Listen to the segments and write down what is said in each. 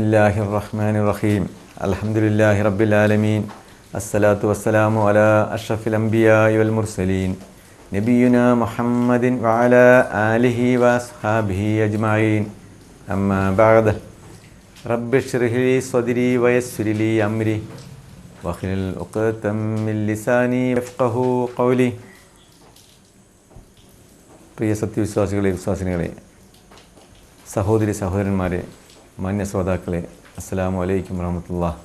ബിസ്മില്ലാഹിർറഹ്മാനിർറഹീം. അൽഹംദുലില്ലാഹി റബ്ബിൽ ആലമീൻ. അസ്സലാത്തു വസ്സലാമു അലാ അഷ്റഫിൽ അംബിയാഇ വൽ മുർസലീൻ നബിയുനാ മുഹമ്മദിൻ വഅലാ ആലിഹി വഅസ്ഹാബിഹി അജ്മഈൻ. അമ്മാ ബഅദ്. റബ്ബി ഇശ്റഹ് ലി സ്വദ്രി വയസ്സിർ ലി അംരി വഹ്ലുൽ ഉഖ്ദതം മിൻ ലിസാനി യഫ്ഖഹു ഖൗലി. പ്രിയ സത്യവിശ്വാസികളെ, വിശ്വാസിനികളെ, സഹോദരി സഹോദരന്മാരെ, മാന്യ ശ്രോതാക്കളെ, അസ്സലാമു അലൈക്കും വറഹ്മത്തുള്ളാഹി.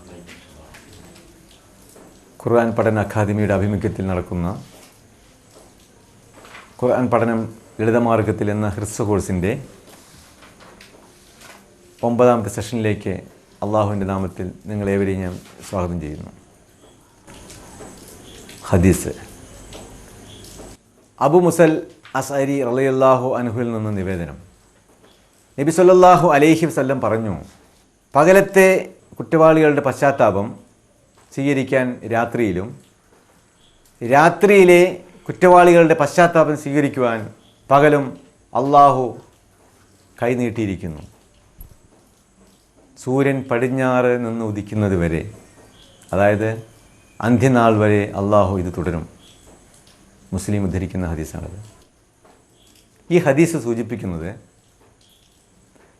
ഖുർആൻ പഠന അക്കാദമിയുടെ ആഭിമുഖ്യത്തിൽ നടക്കുന്ന ഖുർആൻ പഠനം ലളിതമാർഗത്തിൽ എന്ന ഹ്രസ്വ കോഴ്സിൻ്റെ 9ാമത്തെ സെഷനിലേക്ക് അള്ളാഹുവിൻ്റെ നാമത്തിൽ നിങ്ങളേവരെയും ഞാൻ സ്വാഗതം ചെയ്യുന്നു. ഹദീസ്. അബു മുസൽ അസ്അരി റളിയല്ലാഹു അൻഹുവിൽ നിന്ന് നിവേദനം. നബി സല്ലല്ലാഹു അലൈഹി വസല്ലം പറഞ്ഞു, പകലത്തെ കുറ്റവാളികളുടെ പശ്ചാത്താപം സ്വീകരിക്കാൻ രാത്രിയിലും, രാത്രിയിലെ കുറ്റവാളികളുടെ പശ്ചാത്താപം സ്വീകരിക്കുവാൻ പകലും അള്ളാഹു കൈനീട്ടിയിരിക്കുന്നു. സൂര്യൻ പടിഞ്ഞാറ് നിന്ന് ഉദിക്കുന്നത് വരെ, അതായത് അന്ത്യനാൾ വരെ അള്ളാഹു ഇത് തുടരും. മുസ്ലിം ഉദ്ധരിക്കുന്ന ഹദീസാണത്. ഈ ഹദീസ് സൂചിപ്പിക്കുന്നത്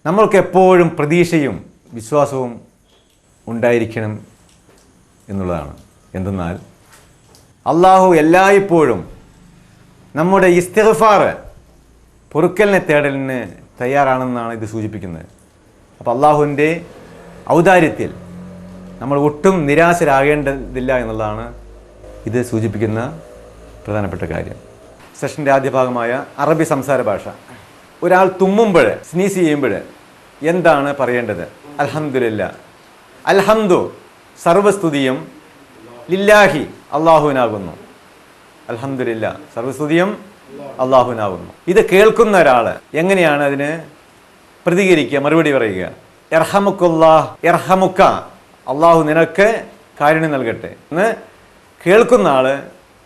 നമ്മൾക്ക് എപ്പോഴും പ്രതീക്ഷയും വിശ്വാസവും ഉണ്ടായിരിക്കണം എന്നുള്ളതാണ്. എന്തെന്നാൽ അള്ളാഹു എല്ലായ്പ്പോഴും നമ്മുടെ ഇസ്തിഗ്ഫാർ, പൊറുക്കലിനെ തേടലിന് തയ്യാറാണെന്നാണ് ഇത് സൂചിപ്പിക്കുന്നത്. അപ്പോൾ അള്ളാഹുവിൻ്റെ ഔദാര്യത്തിൽ നമ്മൾ ഒട്ടും നിരാശരാകേണ്ടതില്ല എന്നുള്ളതാണ് ഇത് സൂചിപ്പിക്കുന്ന പ്രധാനപ്പെട്ട കാര്യം. സെഷൻ്റെ ആദ്യ ഭാഗമായ അറബി സംസാര ഭാഷ. ഒരാൾ തുമ്മുമ്പോൾ, സ്നീസ് ചെയ്യുമ്പോൾ എന്താണ് പറയേണ്ടത്? അൽഹംദുലില്ലാ. അൽഹംദു, സർവസ്തുതിയും, ലില്ലാഹി, അള്ളാഹുവിനാകുന്നു. അൽഹംദുലില്ലാ, സർവസ്തുതിയും അള്ളാഹുവിനാകുന്നു. ഇത് കേൾക്കുന്ന ഒരാൾ എങ്ങനെയാണ് അതിന് പ്രതികരിക്കുക, മറുപടി പറയുക? ഇർഹമുക്കല്ലാഹ്, ഇർഹമുക്ക, അള്ളാഹു നിനക്ക് കാരുണ്യം നൽകട്ടെ എന്ന് കേൾക്കുന്ന ആൾ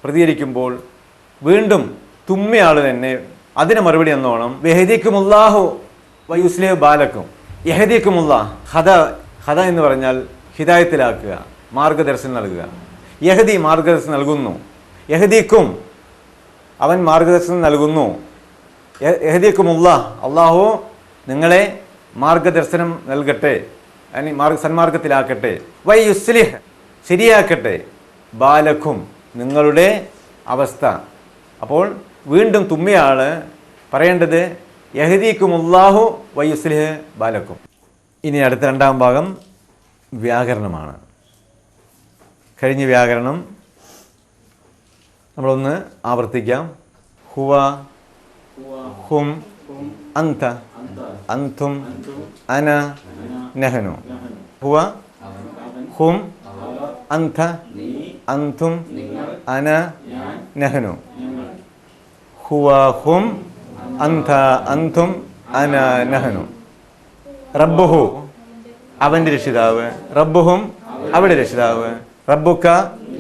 പ്രതികരിക്കുമ്പോൾ വീണ്ടും തുമ്മിയാൾ തന്നെ അതിന് മറുപടി എന്നോണം യഹ്ദിക്കുമുല്ലാഹു വയുസ്ലിഹു ബാലക്കും. യഹ്ദിക്കുമുല്ലാഹ്, ഹദ എന്ന് പറഞ്ഞാൽ ഹിദായത്തിലാക്കുക, മാർഗദർശനം നൽകുക. യഹ്ദി, മാർഗദർശനം നൽകുന്നു. യഹ്ദിക്കും, അവൻ മാർഗദർശനം നൽകുന്നു. യഹ്ദിക്കുമുല്ലാഹ്, അള്ളാഹു നിങ്ങളെ മാർഗദർശനം നൽകട്ടെ, സന്മാർഗത്തിലാക്കട്ടെ. വയുസ്ലിഹ്, ശരിയാക്കട്ടെ. ബാലക്കും, നിങ്ങളുടെ അവസ്ഥ. അപ്പോൾ വീണ്ടും തുമ്മിയാൾ പറയേണ്ടത് യഹ്ദിക്കുമുല്ലാഹു വയുസ്ലിഹ് ബാലക്കും. ഇനി അടുത്ത 2ാം ഭാഗം വ്യാകരണമാണ്. കഴിഞ്ഞ വ്യാകരണം നമ്മളൊന്ന് ആവർത്തിക്കാം. ഹുവ, ഹും, അന്ത, അന്തും, അന, നഹ്നു. ഹുവ, ഹും, അന്ത, അന്തും, അന, നഹ്നു. ഹുവ, ഹും, അന്ത, അന്തും, അന, നഹ്നു. റബ്ബുഹു, അവൻ്റെ രക്ഷിതാവ്. റബ്ബുഹും, അവിടെ രക്ഷിതാവ്. റബ്ബുക്ക,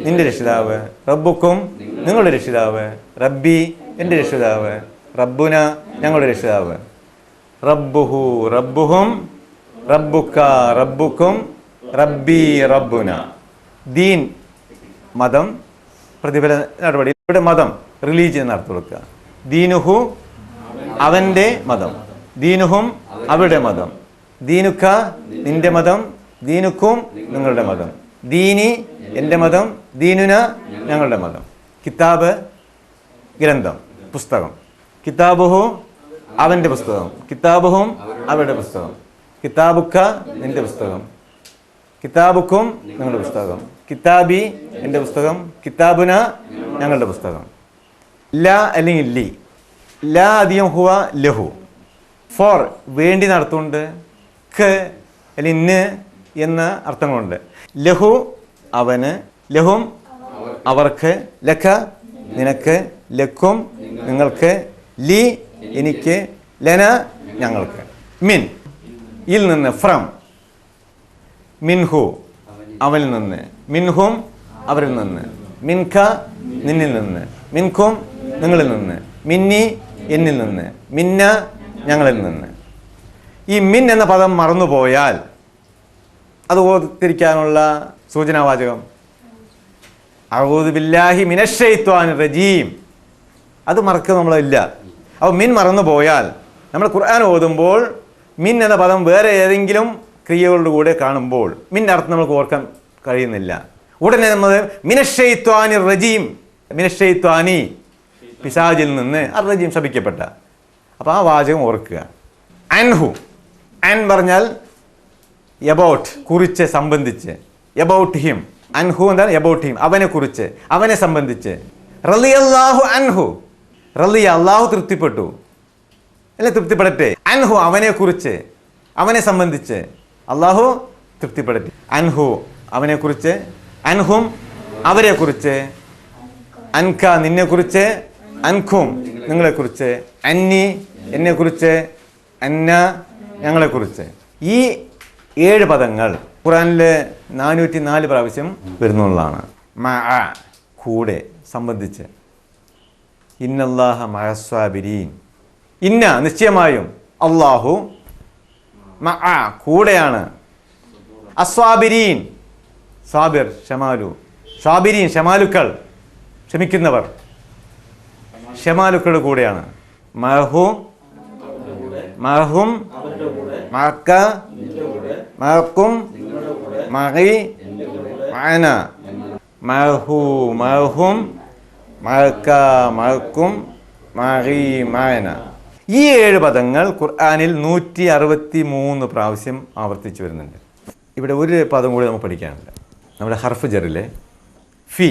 നിന്റെ രക്ഷിതാവ്. റബ്ബുക്കും, നിങ്ങളുടെ രക്ഷിതാവ്. റബ്ബി, എൻ്റെ രക്ഷിതാവ്. റബ്ബുന, ഞങ്ങളുടെ രക്ഷിതാവ്. റബ്ബുഹു, റബ്ബുഹും, റബ്ബുക്ക, റബ്ബുക്കും, റബ്ബി, റബ്ബുന. ദീൻ, മതം, പ്രതിഫല നടപടി. ഇവിടെ മതം, റിലീജിയൻ എന്നർത്ഥം കൊടുക്കുക. ദീനുഹു, അവൻ്റെ മതം. ദീനുഹും, അവരുടെ മതം. ദീനുക്ക, നിന്റെ മതം. ദീനുക്കും, നിങ്ങളുടെ മതം. ദീനി, എൻ്റെ മതം. ദീനുന, ഞങ്ങളുടെ മതം. കിതാബ്, ഗ്രന്ഥം, പുസ്തകം. കിതാബുഹു, അവൻ്റെ പുസ്തകം. കിതാബുഹും, അവരുടെ പുസ്തകം. കിതാബുക്ക, നിന്റെ പുസ്തകം. കിതാബുക്കും, നിങ്ങളുടെ പുസ്തകം. കിതാബി, എൻ്റെ പുസ്തകം. കിതാബുന, ഞങ്ങളുടെ പുസ്തകം. ല അല്ലെങ്കിൽ ലി. ല അധികം ഹുവ, ലഹു. ഫോർ, വേണ്ടി നടത്തുന്നുണ്ട്. ഖ് അല്ലെങ്കിൽ ന് എന്ന അർത്ഥങ്ങളുണ്ട്. ലഹു, അവന്. ലഹും, അവർക്ക്. ലഖ, നിനക്ക്. ലക്കും, നിങ്ങൾക്ക്. ലി, എനിക്ക്. ലന, ഞങ്ങൾക്ക്. മിൻ, ഇൽ നിന്ന്. ഫ്രം. മിൻഹു, അവനിൽ നിന്ന്. മിൻഹും, അവരിൽ നിന്ന്. മിൻക, നിന്നിൽ നിന്ന്. മിൻകും, നിങ്ങളിൽ നിന്ന്. മിന്നി, എന്നിൽ നിന്ന്. മിന്ന, ഞങ്ങളിൽ നിന്ന്. ഈ മിൻ എന്ന പദം മറന്നുപോയാൽ അത് ഓർത്തിരിക്കാനുള്ള സൂചനാവാചകം അഊദു ബില്ലാഹി മിനശ് ശൈത്വാനിർ റജീം. അത് മറക്കുക നമ്മളില്ല. അപ്പോൾ മിൻ മറന്നു പോയാൽ നമ്മൾ ഖുർആൻ ഓതുമ്പോൾ മിൻ എന്ന പദം വേറെ ഏതെങ്കിലും ക്രിയകളുടെ കൂടെ കാണുമ്പോൾ മിൻ അർത്ഥം നമുക്ക് ഓർക്കാൻ കഴിയുന്നില്ല. ഉടനെ നമ്മൾ മിനശ് ശൈത്വാനിർ റജീം, മിനശ് ശൈത്വാനി പിശാചിൽ നിന്ന് അർ റജീം ശപിക്കപ്പെട്ട. അപ്പോൾ ആ വാചകം ഓർക്കുക. അൻഹു, അൻ പറഞ്ഞാൽ എബൌട്ട്, കുറിച്ച്, സംബന്ധിച്ച്. എബൌട്ട് ഹിം, അൻഹു എന്താണ് എബൌട്ട് ഹിം, അവനെ കുറിച്ച്, അവനെ സംബന്ധിച്ച്. റളിയല്ലാഹു അൻഹു, റളിയ അല്ലാഹു തൃപ്തിപ്പെട്ടു അല്ലെ, തൃപ്തിപ്പെടട്ടെ. അൻഹു അവനെ കുറിച്ച്, അവനെ സംബന്ധിച്ച് അല്ലാഹു തൃപ്തിപ്പെടട്ടെ. അൻഹു അവനെ കുറിച്ച്, അൻഹും അവരെ കുറിച്ച്, അൻക നിന്നെ കുറിച്ച്, അൻഖും നിങ്ങളെ കുറിച്ച്, അന്നി എന്നെ കുറിച്ച്, അന്ന ഞങ്ങളെ കുറിച്ച്. ഈ 7 പദങ്ങൾ ഖുർആനിൽ 404 പ്രാവശ്യം വരുന്നുള്ളതാണ്. മഅ കൂടെ, സംബന്ധിച്ച്. ഇന്നല്ലാഹ മഅസ്സാബിരീൻ, ഇന്ന നിശ്ചയമായും അല്ലാഹു മഅ കൂടെയാണ്. അസ്വാബിരീൻ സാബിർ ഷമാലു, സാബിരീൻ ഷമാലുക്കൾ ക്ഷമിക്കുന്നവർ, ഷമാലുക്കളുടെ കൂടെയാണ്. മഅഹു മഅഹും മഅക മഅകും മഅി മഅന, മഅഹു മഅഹും മഅക മഅകും മഅി മഅന. ഈ 7 പദങ്ങൾ ഖുർആനിൽ 163 പ്രാവശ്യം ആവർത്തിച്ചു വരുന്നുണ്ട്. ഇവിടെ ഒരു പദം കൂടി നമുക്ക് പഠിക്കാനുണ്ട്. നമ്മുടെ ഹർഫ് ജറിലെ ഫി,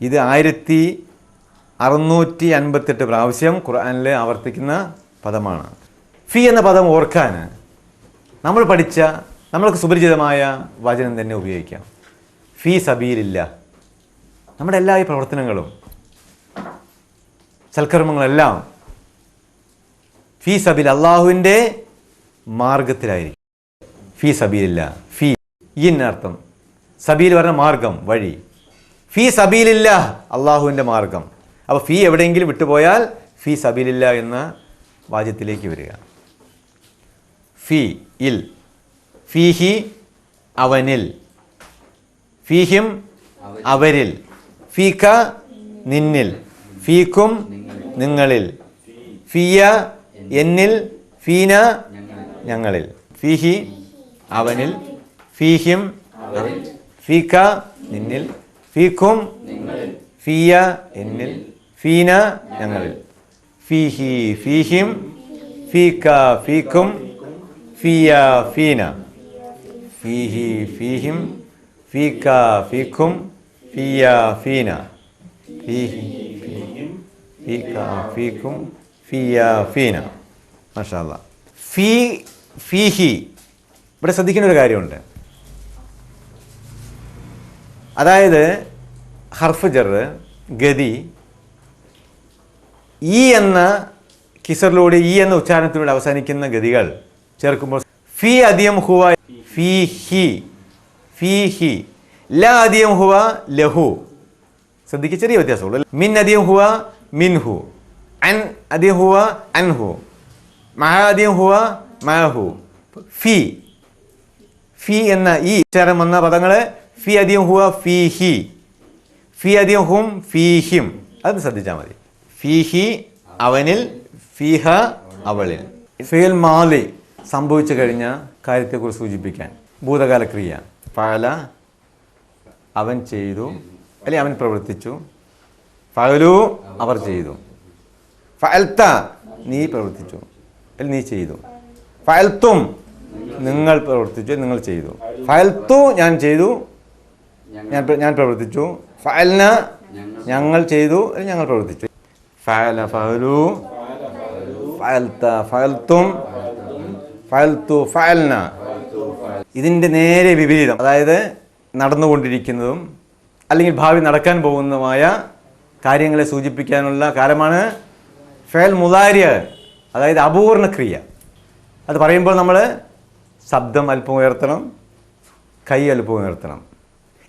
ഇത് 1658 പ്രാവശ്യം ഖുർആനിൽ ആവർത്തിക്കുന്ന പദമാണ്. ഫി എന്ന പദം ഓർക്കാൻ നമ്മൾ പഠിച്ച, നമ്മൾക്ക് സുപരിചിതമായ വചനം തന്നെ ഉപയോഗിക്കാം. ഫി സബീലില്ല. നമ്മുടെ എല്ലാ ഈ പ്രവർത്തനങ്ങളും സൽക്കർമ്മങ്ങളെല്ലാം ഫി സബീൽ, അള്ളാഹുവിൻ്റെ മാർഗത്തിലായിരിക്കും. ഫി സബീലില്ല, ഫി എന്നർത്ഥം. സബീൽ പറഞ്ഞ മാർഗം, വഴി. ഫി സബീലില്ല അള്ളാഹുവിൻ്റെ മാർഗം. അപ്പോൾ ഫി എവിടെയെങ്കിലും വിട്ടുപോയാൽ ഫി സബീലില്ല എന്ന വാചകത്തിലേക്ക് വരിക. ഫി ഇൽ, ഫീഹി അവനിൽ, ഫീഹിം അവരിൽ, ഫീക നിന്നിൽ, ഫീക്കും നിങ്ങളിൽ, ഫിയ എന്നിൽ, ഫീന ഞങ്ങളിൽ. ഫീഹി അവനിൽ, ഫീഹിം ഫീക നിന്നിൽ, ഫീക്കും ഫിയ എന്നിൽ, ഫീന ഞങ്ങളിൽ. ഫീഹി ഫീഹിം ഫീക ഫീക്കും ഫിയ ഫീന. ഫീഹി ഫീഹിം ഫീക ഫീക്കും ഫിയ ഫീന. ഫീഹി ഫീഹിം ഫീക ഫീക്കും ഫിയ ഫീന. മാഷാ അല്ലാഹ്. ഫീ ഫീഹി ഇവിടെ ശ്രദ്ധിക്കുന്ന ഒരു കാര്യമുണ്ട്. അതായത് ഹർഫ് ജർ, ഗതി, ഈ എന്ന കിസറിലൂടെ, ഈ എന്ന ഉച്ചാരണത്തിലൂടെ അവസാനിക്കുന്ന ഗതികൾ ചേർക്കുമ്പോൾ ഫി അധികം ഹുവ ഫീഹി, ഫീഹി. ല അധികം ഹുവ ലഹു. ശ്രദ്ധിക്കുക, ചെറിയ വ്യത്യാസമുള്ളൂ. മിൻ അധികം ഹുവ മിൻഹു, അൻ അധികം ഹുവ അൻഹു, മഅ അധികം ഹുവ മഅഹു. ഫി, ഫി എന്ന ഈ ഉച്ചാരണം വന്ന പദങ്ങളെ ഫി അധികം ഹുവ ഫീഹി, ഫി അധികം ഹും ഫീഹിം. അത് ശ്രദ്ധിച്ചാൽ മതി. ഫീഹി അവനിൽ, ഫീഹ അവളിൽ. ഫിൽ മാലി സംഭവിച്ചു കഴിഞ്ഞ കാര്യത്തെക്കുറിച്ച് സൂചിപ്പിക്കാൻ ഭൂതകാല ക്രിയ. ഫഅല അവൻ ചെയ്തു, അല്ലെങ്കിൽ അവൻ പ്രവർത്തിച്ചു. ഫഅലു അവർ ചെയ്തു. ഫഅൽത നീ പ്രവർത്തിച്ചു, അല്ലെങ്കിൽ നീ ചെയ്തു. ഫഅൽതും നിങ്ങൾ പ്രവർത്തിച്ചു, നിങ്ങൾ ചെയ്തു. ഫഅൽതു ഞാൻ ചെയ്തു, ഞാൻ പ്രവർത്തിച്ചു. ഫഅൽന ഞങ്ങൾ ചെയ്തു, അല്ലെങ്കിൽ ഞങ്ങൾ പ്രവർത്തിച്ചു. ഫഅല ഫഅലു, ഫഅൽത ഫഅൽതും, ഫഅൽതു ഫഅൽന. ഇതിൻ്റെ നേരെ വിപരീതം, അതായത് നടന്നുകൊണ്ടിരിക്കുന്നതും അല്ലെങ്കിൽ ഭാവി നടക്കാൻ പോകുന്നതുമായ കാര്യങ്ങളെ സൂചിപ്പിക്കാനുള്ള കാലമാണ് ഫഅൽ മുദാരി, അതായത് അപൂർണ ക്രിയ. അത് പറയുമ്പോൾ നമ്മൾ ശബ്ദം അല്പം ഉയർത്തണം, കൈ അല്പം ഉയർത്തണം.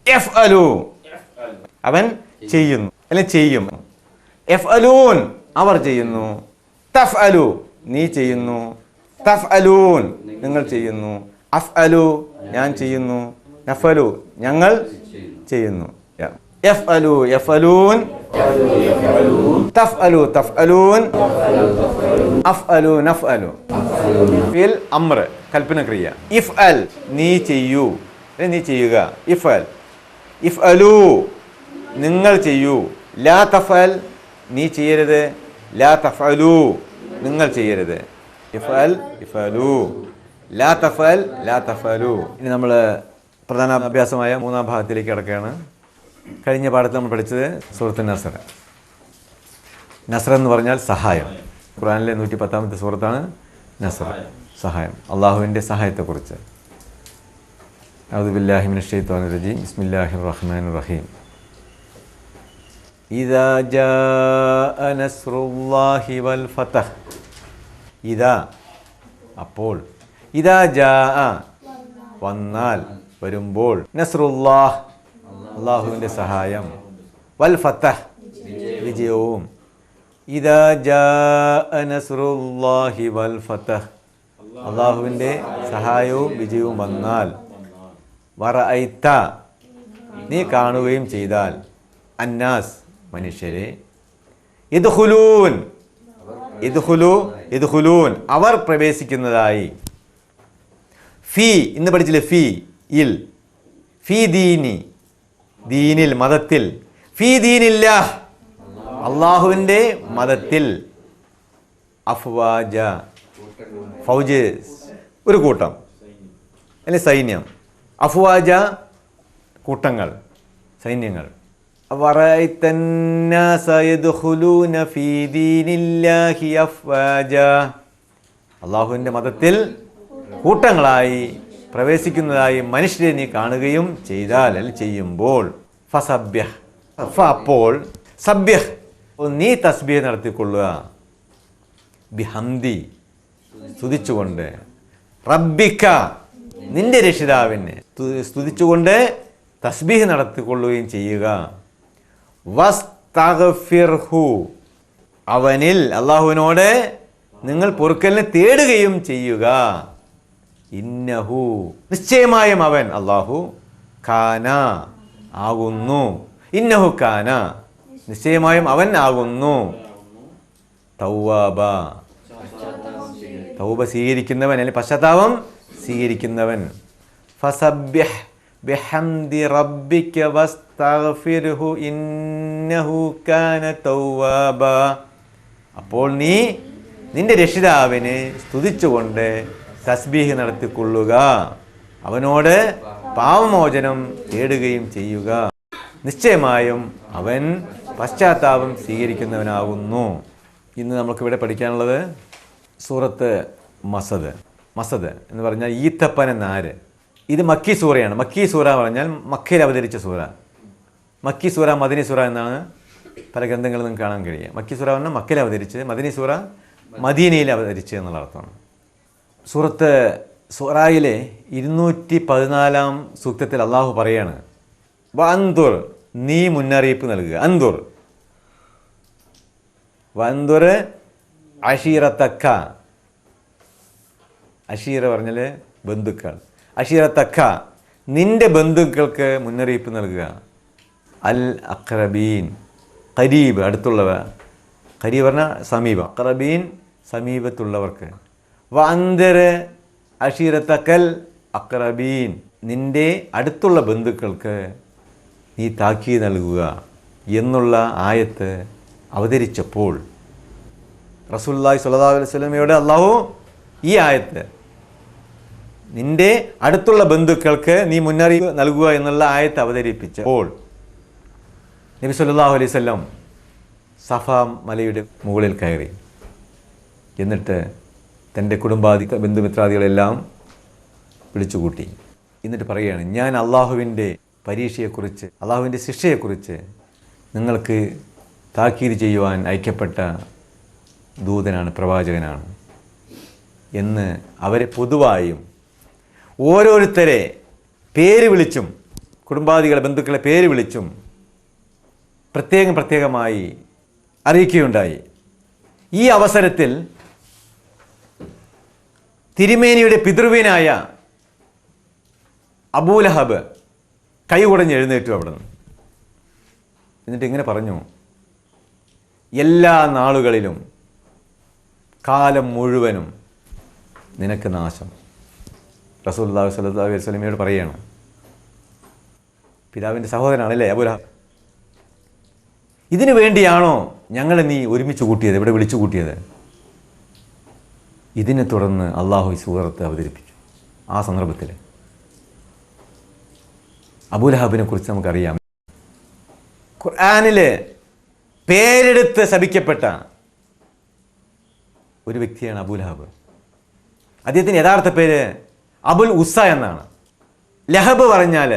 യഫ്അലു അവൻ ചെയ്യുന്നു, അല്ലെങ്കിൽ ചെയ്യും. യഫ്അലൂൻ അവർ ചെയ്യുന്നു. തഫ്അലു നീ ചെയ്യുന്നു. തഫ്അലൂൻ നിങ്ങൾ ചെയ്യുന്നു. അഫ്അലു ഞാൻ ചെയ്യുന്നു, നഫലു ഞങ്ങൾ ചെയ്യുന്നു. യഫ്അലു യഫ്അലൂൻ, തഫ്അലു തഫ്അലൂൻ, അഫ്അലു നഫ്അലു. ഫിൽ അംർ കൽപ്പന ക്രിയ. ഇഫ്അൽ നീ ചെയ്യൂ, നീ ചെയ്യുക. ഇഫ്അൽ ഇഫ്അലു നിങ്ങൾ ചെയ്യൂ. ലാ തഫ്അൽ നീ ചെയ്യരുത്. ലാ തഫ്അലു നിങ്ങൾ ചെയ്യരുത്. ഇഫ്അൽ ഇഫ്അലു, ലാ തഫ്അൽ ലാ തഫ്അലു. ഇനി നമ്മൾ പ്രധാന അഭ്യാസമായ 3-ാം ഭാഗത്തിലേക്ക് കിടക്കുകയാണ്. കഴിഞ്ഞ പാഠത്തിൽ നമ്മൾ പഠിച്ചത് സൂറത്ത് നസ്ർ. നസ്ർ എന്ന് പറഞ്ഞാൽ സഹായം. ഖുർആനിലെ 110-ാമത്തെ സൂറത്താണ് നസ്ർ, സഹായം, അള്ളാഹുവിൻ്റെ സഹായത്തെക്കുറിച്ച്. അഊദു ബില്ലാഹി മിനശ് ശൈത്വാനിർ റജീം. ബിസ്മില്ലാഹിർ റഹ്മാനിർ റഹീം. ഇദാ ജാഅ നസ്റുല്ലാഹി വൽ ഫതഹ്. ഇദാ അപ്പോൾ, ഇദാ ജാഅ വന്നാൽ, വരുമ്പോൾ, നസ്റുല്ലാഹ് അള്ളാഹുവിൻ്റെ സഹായം, വൽ ഫതഹ് വിജയവും. ഇദാ ജാഅ നസ്റുല്ലാഹി വൽ ഫതഹ് അള്ളാഹുവിൻ്റെ സഹായവും വിജയവും വന്നാൽ, വറഅയ്ത നീ കാണുകയും ചെയ്താൽ, അന്നാസ് മനുഷ്യരെ, ഇദ്ഖുലൂൻ ഇദ്ഖുലൂൻ അവർ പ്രവേശിക്കുന്നതായി, ഫീ ഇന്ന് പഠിച്ചില്ലേ, ഫീ ഇൽ, ഫീ ദീനി ദീനിൽ മതത്തിൽ, ഫീ ദീനില്ലാഹ് അള്ളാഹുവിൻ്റെ മതത്തിൽ, അഫ്വാജ ഫൗജ് ഒരു കൂട്ടം അല്ലെ സൈന്യം, അഫ്വാജ കൂട്ടങ്ങൾ സൈന്യങ്ങൾ. വറഅയ്തന്നാസ യദ്ഖുലൂന ഫീ ദീനില്ലാഹി അഫ്വാജ അള്ളാഹുവിൻ്റെ മതത്തിൽ കൂട്ടങ്ങളായി പ്രവേശിക്കുന്നതായി മനുഷ്യരെ നീ കാണുകയും ചെയ്താൽ, അല്ലെങ്കിൽ ചെയ്യുമ്പോൾ, ഫസബ്യഹ് അപ്പോൾ, സബ്യഹ് നീ തസ്ബീഹ് നടത്തിക്കൊള്ളുക, ബിഹംദി സ്തുതിച്ചുകൊണ്ട്, റബ്ബിക നിന്റെ രക്ഷിതാവിനെ സ്തുതിച്ചുകൊണ്ട് തസ്ബീഹ് നടത്തിക്കൊള്ളുകയും ചെയ്യുക, വസ്തഗ്ഫിർഹു അവനിൽ അള്ളാഹുവിനോട് നിങ്ങൾ പൊറുക്കലിനെ തേടുകയും ചെയ്യുക, ഇന്നഹു നിശ്ചയമായും അവൻ അള്ളാഹു, കാന ആകുന്നു, ഇന്നഹു കാന നിശ്ചയമായും അവൻ ആകുന്നു, തൗവാബ തൗബ സ്വീകരിക്കുന്നവൻ, അല്ലെങ്കിൽ പശ്ചാത്താപം സ്വീകരിക്കുന്നവൻ. ഫസബ്ബിഹ് ബിഹംദി റബ്ബിക വസ്തഗ്ഫിർഹു ഇന്നഹു കാന തൗവാബ അപ്പോൾ നീ നിന്റെ രക്ഷിതാവിനെ സ്തുതിച്ചുകൊണ്ട് തസ്ബീഹ് നടത്തിക്കൊള്ളുക, അവനോട് പാപമോചനം തേടുകയും ചെയ്യുക, നിശ്ചയമായും അവൻ പശ്ചാത്താപം സ്വീകരിക്കുന്നവനാകുന്നു. ഇന്ന് നമുക്കിവിടെ പഠിക്കാനുള്ളത് സൂറത്ത് മസദ്. മസദ് എന്ന് പറഞ്ഞാൽ ഈത്തപ്പന നാര്. ഇത് മക്കി സൂറയാണ്. മക്കി സൂറ പറഞ്ഞാൽ മക്കയിൽ അവതരിച്ച സൂറ. മക്കി സൂറ, മദനി സൂറ എന്നാണ് പല ഗ്രന്ഥങ്ങളിൽ നിന്ന് കാണാൻ കഴിയുക. മക്കി സൂറ പറഞ്ഞാൽ മക്കയിൽ അവതരിച്ചത്, മദനി സൂറ മദീനയിൽ അവതരിച്ചത് എന്നുള്ള അർത്ഥമാണ്. സൂറത്ത് സൂറയിലെ 214-ാം സൂക്തത്തിൽ അള്ളാഹു പറയാണ്, വഅൻദുർ നീ മുന്നറിയിപ്പ് നൽകുക. അൻദുർ വഅൻദുർ അശീറത്തക്ക, അശീറ പറഞ്ഞാൽ ബന്ധുക്കൾ, അശീറത്തക്ക നിന്റെ ബന്ധുക്കൾക്ക് മുന്നറിയിപ്പ് നൽകുക, അൽ അഖ്റബീൻ ഖരീബ് അടുത്തുള്ളവർ, ഖരീബ് പറഞ്ഞാൽ സമീപം, അഖ്റബീൻ സമീപത്തുള്ളവർക്ക്, വഅൻദിർ അശീറത്തക്കൽ അഖ്റബീൻ നിന്റെ അടുത്തുള്ള ബന്ധുക്കൾക്ക് നീ താക്കീത് നൽകുക എന്നുള്ള ആയത്ത് അവതരിച്ചപ്പോൾ റസൂലുള്ളാഹി സ്വല്ലല്ലാഹു അലൈഹി വസല്ലമയോട് അള്ളാഹു ഈ ആയത്ത് നിന്റെ അടുത്തുള്ള ബന്ധുക്കൾക്ക് നീ മുന്നറിയിപ്പ് നൽകുക എന്നുള്ള ആയത്ത് അവതരിപ്പിച്ചപ്പോൾ നബി സല്ലല്ലാഹു അലൈഹി വസല്ലം സഫ മലയുടെ മുകളിൽ കയറി. എന്നിട്ട് തൻ്റെ ബന്ധുമിത്രാദികളെല്ലാം വിളിച്ചുകൂട്ടി. എന്നിട്ട് പറയുകയാണ്, ഞാൻ അള്ളാഹുവിൻ്റെ പരീക്ഷയെക്കുറിച്ച്, അള്ളാഹുവിൻ്റെ ശിക്ഷയെക്കുറിച്ച് നിങ്ങൾക്ക് താക്കീത് ചെയ്യുവാൻ അയക്കപ്പെട്ട ദൂതനാണ്, പ്രവാചകനാണ് എന്ന് അവരെ പൊതുവായും ഓരോരുത്തരെ പേര് വിളിച്ചും, കുടുംബാദികളെ ബന്ധുക്കളെ പേര് വിളിച്ചും പ്രത്യേകമായി അറിയിക്കുകയുണ്ടായി. ഈ അവസരത്തിൽ തിരുമേനിയുടെ പിതൃവ്യനായ അബൂലഹബ് കൈ കുടഞ്ഞ് എഴുന്നേറ്റു അവിടെ നിന്ന്. എന്നിട്ട് ഇങ്ങനെ പറഞ്ഞു, എല്ലാ നാളുകളിലും കാലം മുഴുവനും നിനക്ക് നാശം. റസൂലുള്ളാഹി സ്വല്ലല്ലാഹു അലൈഹി വസല്ലമയോട് പറയുകയാണ്. പിതാവിൻ്റെ സഹോദരനാണല്ലേ അബൂലഹബ്. ഇതിനു വേണ്ടിയാണോ ഞങ്ങളെ നീ ഒരുമിച്ച് കൂട്ടിയത്, ഇവിടെ വിളിച്ചു കൂട്ടിയത്? ഇതിനെ തുടർന്ന് അള്ളാഹു ഈ സൂറത്ത് അവതരിപ്പിച്ചു. ആ സന്ദർഭത്തിൽ അബൂലഹബിനെ കുറിച്ച് നമുക്കറിയാം. ഖുർആനിൽ പേരെടുത്ത് ശപിക്കപ്പെട്ട ഒരു വ്യക്തിയാണ് അബൂലഹബ്. അദ്ദേഹത്തിൻ്റെ യഥാർത്ഥ പേര് അബുൽ ഉസ്സ എന്നാണ്. ലഹബ് പറഞ്ഞാൽ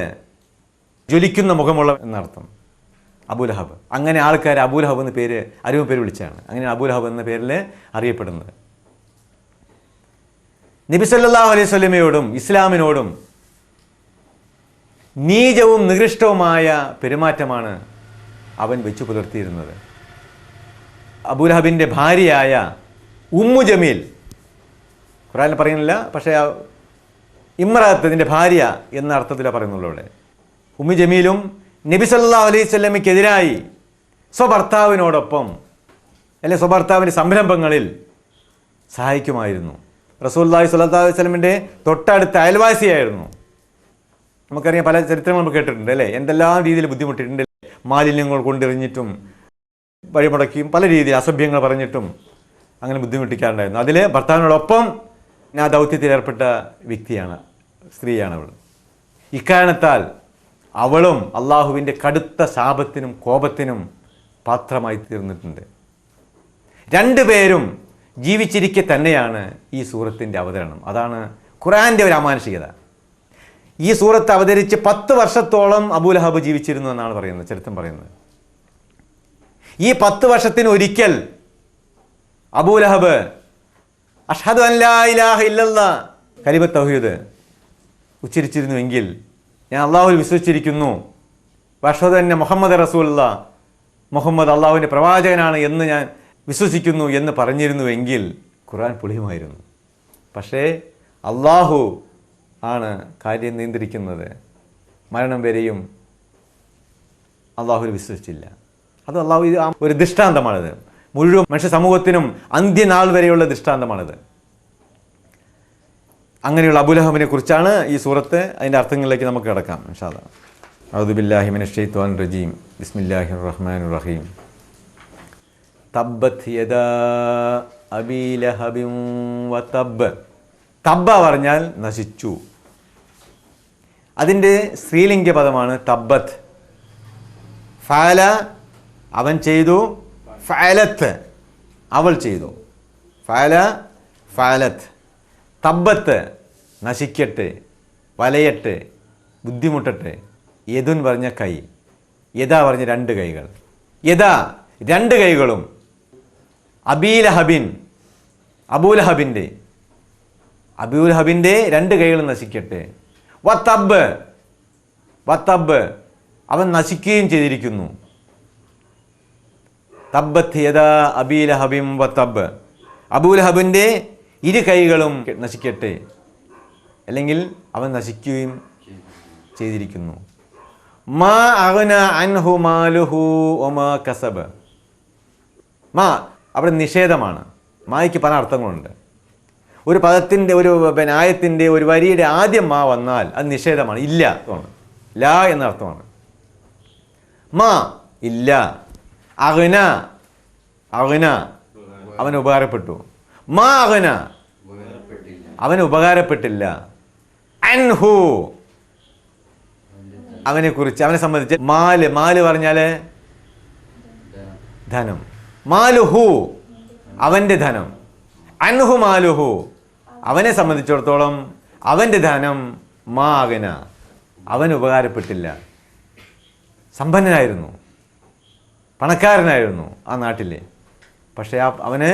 ജ്വലിക്കുന്ന മുഖമുള്ള എന്നർത്ഥം. അബൂലഹബ്, അങ്ങനെ ആൾക്കാർ അബൂലഹബ് എന്ന പേര് അരുമ പേര് വിളിച്ചാണ്. അങ്ങനെ അബൂലഹബ് എന്ന പേരിൽ അറിയപ്പെടുന്നത്. നബി സല്ലല്ലാഹു അലൈഹി വസല്ലമയോടും ഇസ്ലാമിനോടും നീചവും നികൃഷ്ടവുമായ പെരുമാറ്റമാണ് അവൻ വെച്ചു പുലർത്തിയിരുന്നത്. അബൂലഹബിൻ്റെ ഭാര്യയായ ഉമ്മു ജമീൽ, ഖുർആനിൽ പറയുന്നില്ല, പക്ഷേ ഇമ്രാത്തതിൻ്റെ ഭാര്യ എന്ന അർത്ഥത്തിലാണ് പറയുന്നുള്ളൂ ഇവിടെ. ഉമ്മു ജമീലും നബി സല്ലല്ലാഹു അലൈഹി വസല്ലമയ്ക്കെതിരായി സ്വഭർത്താവിനോടൊപ്പം അല്ലെ സ്വഭർത്താവിൻ്റെ സംരംഭങ്ങളിൽ സഹായിക്കുമായിരുന്നു. റസൂലുള്ളാഹി സ്വല്ലല്ലാഹു അലൈഹി വസല്ലമിൻ്റെ തൊട്ടടുത്ത അയൽവാസിയായിരുന്നു. നമുക്കറിയാം, പല ചരിത്രങ്ങൾ നമുക്ക് കേട്ടിട്ടുണ്ട് അല്ലേ, എന്തെല്ലാം രീതിയിൽ ബുദ്ധിമുട്ടിയിട്ടുണ്ട്. മാലിന്യങ്ങൾ കൊണ്ടെറിഞ്ഞിട്ടും വഴിമുടക്കിയും പല രീതിയിൽ അസഭ്യങ്ങൾ പറഞ്ഞിട്ടും അങ്ങനെ ബുദ്ധിമുട്ടിക്കാറുണ്ടായിരുന്നു. അതിൽ ഭർത്താവിനോടൊപ്പം ആ ദൗത്യത്തിൽ ഏർപ്പെട്ട വ്യക്തിയാണ്, സ്ത്രീയാണ് അവൾ. ഇക്കാരണത്താൽ അവളും അള്ളാഹുവിൻ്റെ കടുത്ത ശാപത്തിനും കോപത്തിനും പാത്രമായി തീർന്നിട്ടുണ്ട്. രണ്ടുപേരും ജീവിച്ചിരിക്കെ തന്നെയാണ് ഈ സൂറത്തിൻ്റെ അവതരണം. അതാണ് ഖുർആൻ്റെ ഒരു അമാനുഷികത. ഈ സൂറത്ത് അവതരിച്ച് 10 വർഷത്തോളം അബൂലഹബ് ജീവിച്ചിരുന്നു എന്നാണ് പറയുന്നത്, ചരിത്രം പറയുന്നത്. ഈ 10 വർഷത്തിന് ഒരിക്കൽ അബൂലഹബ് അഷ്ഹദു അൻ ലാ ഇലാഹ ഇല്ലല്ലാഹ് കലിമത്ത് തൗഹീദ് ഉച്ചരിച്ചിരുന്നുവെങ്കിൽ, ഞാൻ അള്ളാഹുവിൽ വിശ്വസിച്ചിരിക്കുന്നു, അഷ്ഹദു അന്ന മുഹമ്മദ് റസൂലുള്ളാഹ്, മുഹമ്മദ് അള്ളാഹുവിൻ്റെ പ്രവാചകനാണ് എന്ന് ഞാൻ വിശ്വസിക്കുന്നു എന്ന് പറഞ്ഞിരുന്നുവെങ്കിൽ ഖുർആൻ പൊളിയുമായിരുന്നു. പക്ഷേ അള്ളാഹു ആണ് കാര്യം നിയന്ത്രിക്കുന്നത്. മരണം വരെയും അള്ളാഹുവിൽ വിശ്വസിച്ചില്ല. അത് അള്ളാഹു ഒരു ദൃഷ്ടാന്തമാണിത്. മുഴുവൻ മനുഷ്യ സമൂഹത്തിനും അന്ത്യനാൾ വരെയുള്ള ദൃഷ്ടാന്തമാണിത്. അങ്ങനെയുള്ള അബൂലഹബിനെ കുറിച്ചാണ് ഈ സൂറത്ത്. അതിൻ്റെ അർത്ഥങ്ങളിലേക്ക് നമുക്ക് കിടക്കാം ഇൻഷാ അല്ലാഹ്. അഊദു ബില്ലാഹി മിനശ് ശൈത്വാനിർ റജീം. ബിസ്മില്ലാഹിർ റഹ്മാനിർ റഹീം. തബ്ബത് യദാ അബീ ലഹബിൻ വതബ്ബ. തബ്ബ പറഞ്ഞാൽ നശിച്ചു. അതിൻ്റെ സ്ത്രീലിംഗ പദമാണ് തബ്ബത്ത്. ഫഅല അവൻ ചെയ്തു, ഫഅലത്ത് അവൾ ചെയ്തു. ഫഅല ഫഅലത്ത്. തബ്ബത്ത് നശിക്കട്ടെ, വലയട്ടെ, ബുദ്ധിമുട്ടട്ടെ. യദുൻ പറഞ്ഞ കൈ, യദാ പറഞ്ഞ 2 കൈകൾ. യദാ 2 കൈകളും അബീലഹബിൻ അബൂലഹബിൻ്റെ 2 കൈകളും നശിക്കട്ടെ. വത്തബ്ബ് വത്തബ്ബ് അവൻ നശിക്കുകയും ചെയ്തിരിക്കുന്നു. തബ്ബത്ത് യദാ അബീലഹബിൻ വത്തബ്ബ്. അബൂലഹബിൻ്റെ 2 കൈകളും നശിക്കട്ടെ, അല്ലെങ്കിൽ അവൻ നശിക്കുകയും ചെയ്തിരിക്കുന്നു. മാ അഗ്ന അൻഹു മാലുഹു വമാ കസബ്. മാ അവിടെ നിഷേധമാണ്. മായ്ക്ക് പല അർത്ഥങ്ങളുണ്ട്. ഒരു പദത്തിൻ്റെ ഒരു ആയത്തിൻ്റെ ഒരു വരിയുടെ ആദ്യം മാ വന്നാൽ അത് നിഷേധമാണ്, ഇല്ല ആണ്. ലാ എന്ന അർത്ഥമാണ്. മാ ഇല്ല. അഗ്ന അഗ്ന അവന് ഉപകാരപ്പെട്ടു. മാ അഗ്ന അവന് ഉപകാരപ്പെട്ടില്ല. അൻഹു അവനെക്കുറിച്ച്, അവനെ സംബന്ധിച്ച്. മാല് മാല് പറഞ്ഞാൽ ധനം. മാലുഹു അവൻ്റെ ധനം. അൻഹു മാലുഹു അവനെ സംബന്ധിച്ചിടത്തോളം അവൻ്റെ ധനം. മാ അഗ്ന അവന് ഉപകാരപ്പെട്ടില്ല. സമ്പന്നനായിരുന്നു, പണക്കാരനായിരുന്നു ആ നാട്ടിലെ. പക്ഷേ അവന്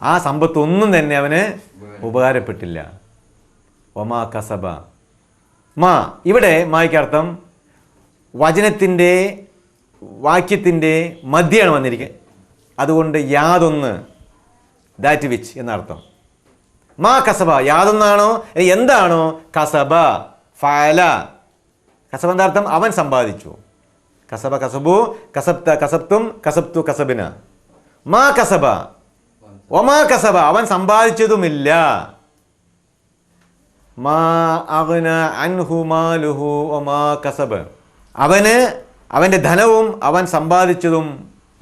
ആ സമ്പത്തൊന്നും തന്നെ അവന് ഉപകാരപ്പെട്ടില്ല. ഒമാ കസബ. മാ ഇവിടെ മായ്ക്കർത്ഥം വചനത്തിൻ്റെ വാക്യത്തിൻ്റെ മധ്യമാണ് വന്നിരിക്കുക. അതുകൊണ്ട് യാതൊന്ന്, ദാറ്റ് വിച്ച് എന്നർത്ഥം. മാ കസബ യാതൊന്നാണോ എന്താണോ കസബ ഫഅല കസബ എന്താ അർത്ഥം? അവൻ സമ്പാദിച്ചു. കസബ കസബു, കസബ്ത കസബ്തും, കസബ്തു കസബിന. മാ കസബ ഒമാ കസബ, അവൻ സമ്പാദിച്ചതുമില്ല. മാ അഗ്ന അൻഹു മാലുഹു ഒമാ കസബ, അവൻ്റെ ധനവും അവൻ സമ്പാദിച്ചതും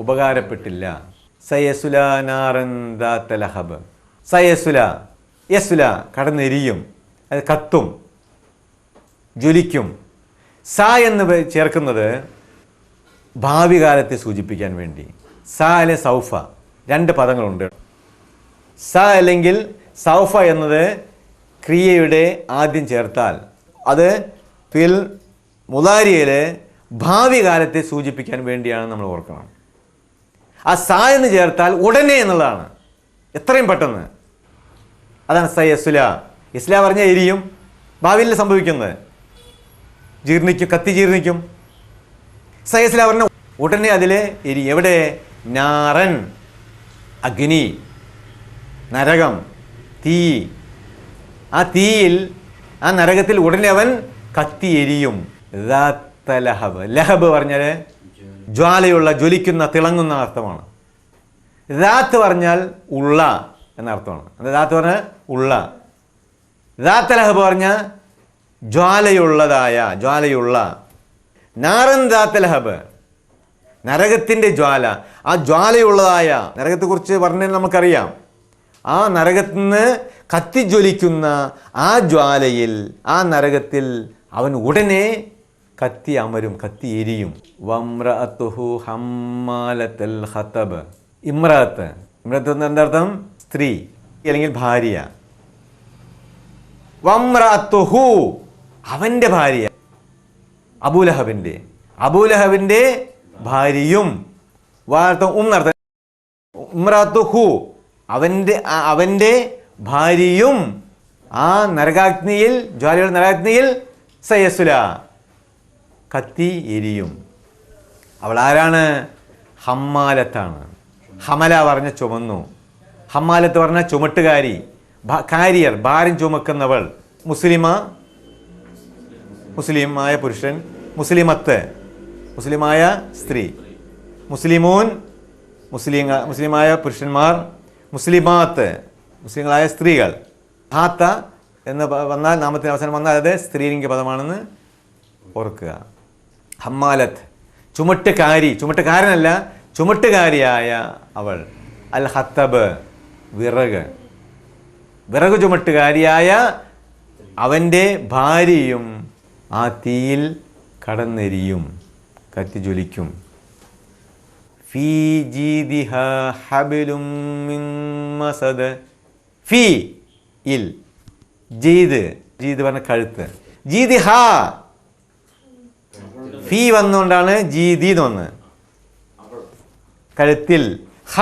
ഉപകാരപ്പെട്ടില്ല. സയസുല നാറൻ ദാത്ത ലഹബ്. സയസുല, യസുല കടന്നെരിയും, അത് കത്തും, ജ്വലിക്കും. സ എന്ന് ചേർക്കുന്നത് ഭാവി കാലത്തെ സൂചിപ്പിക്കാൻ വേണ്ടി. സ അല്ലെ സൗഫ, രണ്ട് പദങ്ങളുണ്ട്. സ അല്ലെങ്കിൽ സൗഫ എന്നത് ക്രിയയുടെ ആദ്യം ചേർത്താൽ അത് ഫിൽ മുദാരിയിൽ ഭാവി കാലത്തെ സൂചിപ്പിക്കാൻ വേണ്ടിയാണ് നമ്മൾ ഓർക്കണം. ആ സ എന്ന് ചേർത്താൽ ഉടനെ എന്നുള്ളതാണ്, എത്രയും പെട്ടെന്ന്. അതാണ് സയസുല. ഇസ്ല പറഞ്ഞാൽ എരിയും, ഭാവിയിൽ സംഭവിക്കുന്നത് ജീർണിക്കും, കത്തി ജീർണിക്കും. സയസുല പറഞ്ഞ ഉടനെ അതിൽ എരിയും. എവിടെ? നാറൻ, അഗ്നി, നരകം, തീ. ആ തീയിൽ, ആ നരകത്തിൽ ഉടനെ അവൻ കത്തി എരിയും. ലഹബ്, ലഹബ് പറഞ്ഞാൽ ജ്വാലയുള്ള, ജ്വലിക്കുന്ന, തിളങ്ങുന്ന അർത്ഥമാണ്. ദാത്ത് പറഞ്ഞാൽ ഉള്ള എന്നർത്ഥമാണ്. ദാത്ത് പറഞ്ഞാൽ ഉള്ള. ദാത്ത ലഹബ് പറഞ്ഞാൽ ജ്വാലയുള്ളതായ, ജ്വാലയുള്ള. നാറൻ ദാത്ത ലഹബ്, നരകത്തിൻ്റെ ജ്വാല. ആ ജ്വാലയുള്ളതായ നരകത്തെക്കുറിച്ച് പറഞ്ഞാൽ നമുക്കറിയാം. ആ നരകത്തിൽ നിന്ന് കത്തിജ്വലിക്കുന്ന ആ ജ്വാലയിൽ, ആ നരകത്തിൽ അവൻ ഉടനെ കത്തി അമരും, കത്തി എരിയും. വമ്രഅത്തുഹു ഹമ്മാലത്തൽ ഖതബ്. ഇമ്രഅത്ത്, ഇമ്രഅത്ത് എന്താർത്ഥം? സ്ത്രീ അല്ലെങ്കിൽ ഭാര്യ. വമ്രഅത്തുഹു, അവൻ്റെ ഭാര്യ, അബൂലഹബിൻ്റെ ഭാര്യയും. വാർത്തം എന്നർത്ഥം. ഇമ്രഅത്തുഹു, അവൻ്റെ ഭാര്യയും ആ നരകാഗ്നിയിൽ, ജ്വാലയുടെ നരകാഗ്നിയിൽ സയസുല, കത്തി എരിയും. അവൾ ആരാണ്? ഹമ്മാലത്താണ്. ഹമല പറഞ്ഞ ചുമന്നു, ഹമ്മാലത്ത് പറഞ്ഞ ചുമട്ടുകാരി, കാരിയർ, ഭാരം ചുമക്കുന്നവൾ. മുസ്ലിമായ പുരുഷൻ, മുസ്ലിമത്ത് മുസ്ലിമായ സ്ത്രീ, മുസ്ലിമൂൻ മുസ്ലിമായ പുരുഷന്മാർ, മുസ്ലിമാത്ത് മുസ്ലിങ്ങളായ സ്ത്രീകൾ. ഹാത്ത എന്ന് വന്നാൽ, നാമത്തിന് അവസാനം വന്നാൽ അത് സ്ത്രീലിംഗ പദമാണെന്ന് ഓർക്കുക. ഹമ്മാലത്ത് ചുമട്ടുകാരി, ചുമട്ടുകാരനല്ല, ചുമട്ടുകാരിയായ അവൾ. അൽ ഹത്തബ് വിറക് ചുമട്ടുകാരിയായ അവൻ്റെ ഭാര്യയും ആ തീയിൽ കടന്നെരിയും, കത്തിജ്വലിക്കും. ഫീ ജീദിഹ ഹബിലും മിൻ മസദ്. ഫീ ഇൽ, ജീദ് പറഞ്ഞ കഴുത്ത്. ജീദിഹ, ഫീ വന്നുകൊണ്ടാണ് ജീദി എന്ന് വന്ന്. കഴുത്തിൽ. ഹ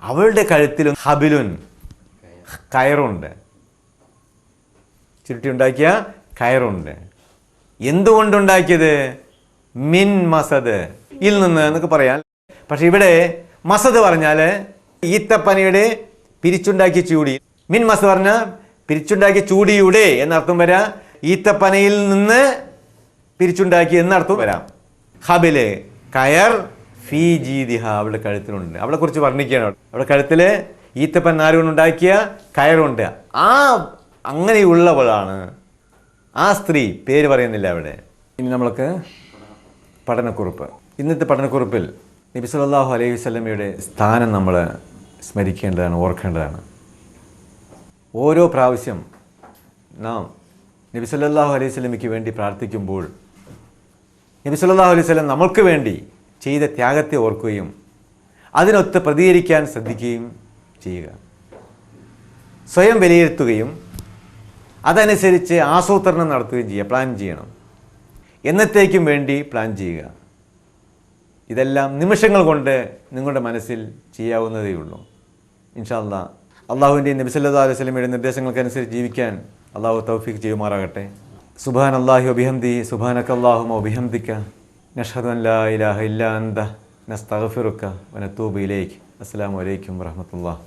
അവളുടെ കഴുത്തിലും ഹബിലുൻ കയറുണ്ട്, ചുരുട്ടി ഉണ്ടാക്കിയ കയറുണ്ട്. എന്തുകൊണ്ടുണ്ടാക്കിയത്? മിൻ മസദ്, ഇൽ നിന്ന് എന്നൊക്കെ പറയാൻ. പക്ഷെ ഇവിടെ മസദ് പറഞ്ഞാൽ ഈത്തപ്പനയുടെ പിരിച്ചുണ്ടാക്കിയ ചൂടി. മിൻ മസദ് പറഞ്ഞാൽ പിരിച്ചുണ്ടാക്കിയ ചൂടിയുടെ എന്നർത്ഥം വരാം. ഈത്തപ്പനയിൽ നിന്ന് പിരിച്ചുണ്ടാക്കി എന്നർത്ഥം വരാം. ഹബില് കയർ, ഫീ ജീദിഹ അവളുടെ കഴുത്തിലുണ്ട്. അവളെ കുറിച്ച് വർണ്ണിക്കുകയാണ്. അവളുടെ കഴുത്തിൽ ഈത്തപ്പൻ നാരുകൊണ്ടുണ്ടാക്കിയ കയറുണ്ട്. അങ്ങനെയുള്ളവളാണ് ആ സ്ത്രീ. പേര് പറയുന്നില്ല അവിടെ. ഇനി നമ്മൾക്ക് പഠനക്കുറിപ്പ്. ഇന്നത്തെ പഠനക്കുറിപ്പിൽ നബി സല്ലല്ലാഹു അലൈഹി വസല്ലമയുടെ സ്ഥാനം നമ്മൾ സ്മരിക്കേണ്ടതാണ്, ഓർക്കേണ്ടതാണ്. ഓരോ പ്രാവശ്യം നാം നബി സല്ലല്ലാഹു അലൈഹി വസല്ലമയ്ക്ക് വേണ്ടി പ്രാർത്ഥിക്കുമ്പോൾ നബി സല്ലല്ലാഹു അലൈഹി വസല്ലം നമ്മൾക്ക് വേണ്ടി ചെയ്ത ത്യാഗത്തെ ഓർക്കുകയും അതിനൊത്ത് പ്രതികരിക്കാൻ ശ്രദ്ധിക്കുകയും ചെയ്യുക. സ്വയം വിലയിരുത്തുകയും അതനുസരിച്ച് ആസൂത്രണം നടത്തുകയും ചെയ്യുക. പ്ലാൻ ചെയ്യണം. എന്നത്തേക്കും വേണ്ടി പ്ലാൻ ചെയ്യുക. ഇതെല്ലാം നിമിഷങ്ങൾ കൊണ്ട് നിങ്ങളുടെ മനസ്സിൽ ചെയ്യാവുന്നതേ ഉള്ളൂ. ഇൻഷാ അല്ലാഹ് അള്ളാഹുവിൻ്റെ നബി സല്ലല്ലാഹു അലൈഹി വസല്ലമയുടെ നിർദ്ദേശങ്ങൾക്കനുസരിച്ച് ജീവിക്കാൻ അള്ളാഹു തൗഫീഖ് ചെയ്യുമാറാകട്ടെ. സുബ്ഹാനല്ലാഹി വബിഹംദിഹി സുബ്ഹാനകല്ലാഹുമ്മ വബിഹംദിക നഷ്ഹദു അൻ ലാ ഇലാഹ ഇല്ലാ അൻത നസ്തഗ്ഫിറുക വനതൂബു ഇലൈക്. അസ്സലാമു അലൈക്കും വറഹ്മത്തുള്ളാഹി.